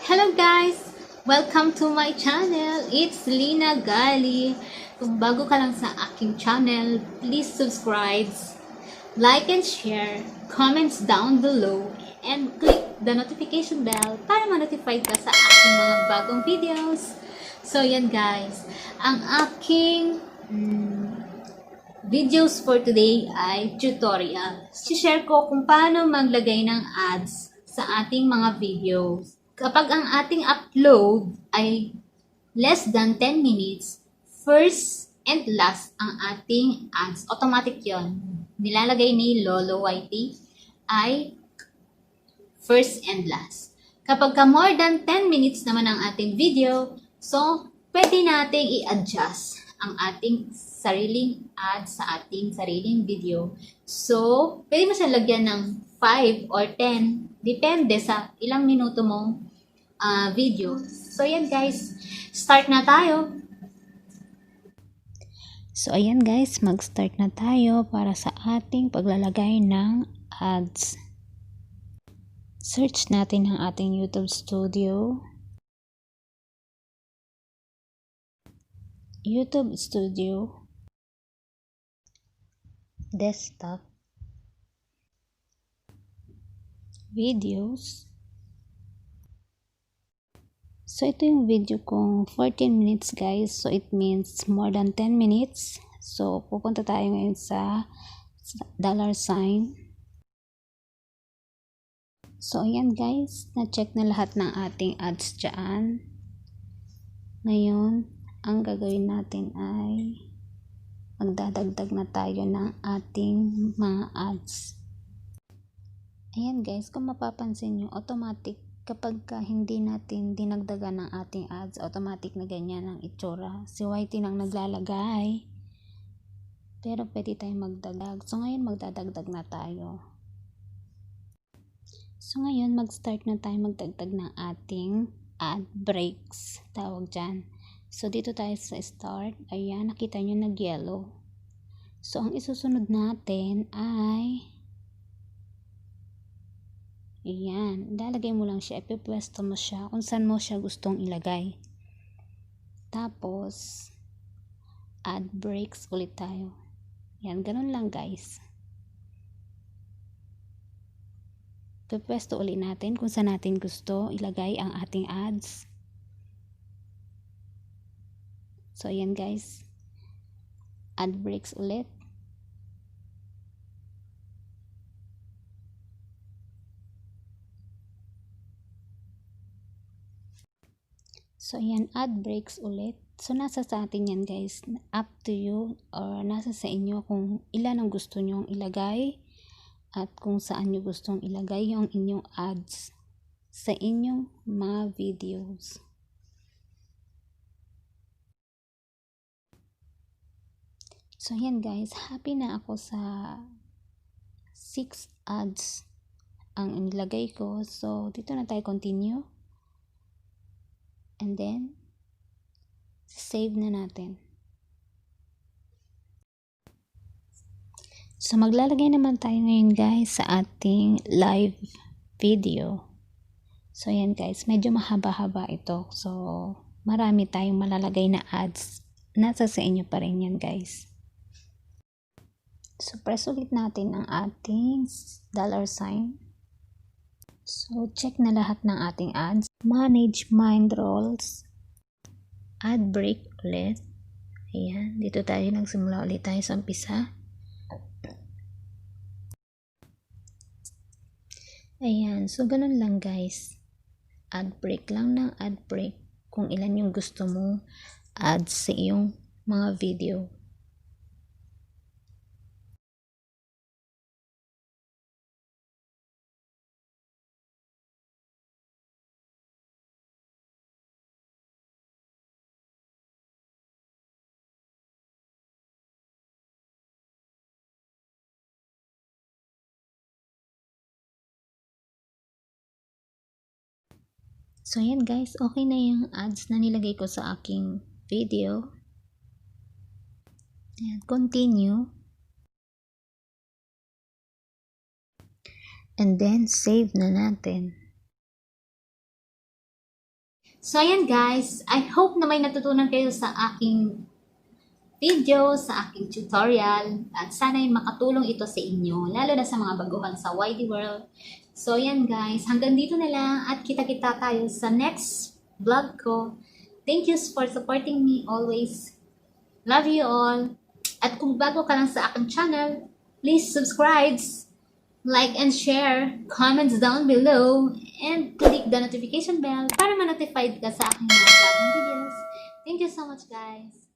Hello guys! Welcome to my channel. It's Lina Gali. Kung bago ka lang sa aking channel, please subscribe, like and share, comments down below, and click the notification bell para ma-notify ka sa aking mga bagong videos. So yan guys, ang aking videos for today ay tutorial. I-share ko kung paano maglagay ng ads sa ating mga videos. Kapag ang ating upload ay less than 10 minutes, first and last ang ating ads. Automatic yon. Nilalagay ni Lolo YT ay first and last. Kapag ka more than 10 minutes naman ang ating video, so pwede nating i-adjust ang ating sariling ads sa ating sariling video. So, pwede mo siya lagyan ng 5 or 10, depende sa ilang minuto mong video. So, yan guys. Start na tayo. So, ayan guys, mag-start na tayo para sa ating paglalagay ng ads. Search natin ang ating YouTube Studio. YouTube Studio. Desktop. Videos. So, ito yung video kong 14 minutes guys. So, it means more than 10 minutes. So, pupunta tayo ngayon sa $sign. So, ayan guys. Na-check na lahat ng ating ads dyan. Ngayon, ang gagawin natin ay magdadagdag na tayo ng ating mga ads. Ayan guys, kung mapapansin nyo, automatic kapag hindi natin dinagdagan ng ating ads, automatic na ganyan ang itsura. Si YT nang naglalagay. Pero pwede tayong magdagdag. So ngayon magdadagdag na tayo. So ngayon mag-start na tayo magdagdag ng ating ad breaks. Tawag dyan. So dito tayo sa start. Ayan, nakita nyo nag-yellow. So ang isusunod natin ay ayan, ilalagay mo lang siya, ipipwesto mo siya kung saan mo siya gustong ilagay. Tapos, add breaks ulit tayo. Yan, ganun lang guys. Ipipwesto ulit natin kung saan natin gusto ilagay ang ating ads. So, ayan guys. Add breaks ulit. So, ayan, add breaks ulit. So, nasa sa atin yan guys. Up to you or nasa sa inyo kung ilan ang gusto nyong ilagay at kung saan nyo gustong ilagay yung inyong ads sa inyong mga videos. So, ayan guys. Happy na ako sa 6 ads ang inilagay ko. So, dito na tayo continue. And then, save na natin. So, maglalagay naman tayo ngayon guys sa ating live video. So, yan guys. Medyo mahaba-haba ito. So, marami tayong malalagay na ads. Nasa sa inyo pa rin yan guys. So, press ulit natin ang ating $sign. So, check na lahat ng ating ads. Manage mind rolls. Ad break ulit. Ayan. Dito tayo nagsimula ulit tayo sa umpisa. Ayan. So, ganun lang guys. Ad break lang ng ad break. Kung ilan yung gusto mong ads sa iyong mga video. So, ayan guys, okay na yung ads na nilagay ko sa aking video. Ayan, continue. And then, save na natin. So ayan guys, I hope na may natutunan kayo sa aking video, sa aking tutorial, at sana'y makatulong ito sa inyo, lalo na sa mga baguhan sa wide world. So ayan guys, hanggang dito na lang at kita-kita tayo sa next vlog ko. Thank you for supporting me always. Love you all. At kung bago ka lang sa aking channel, please subscribe, like and share, comments down below, and click the notification bell para ma-notified ka sa aking mga bagong videos. Thank you so much guys.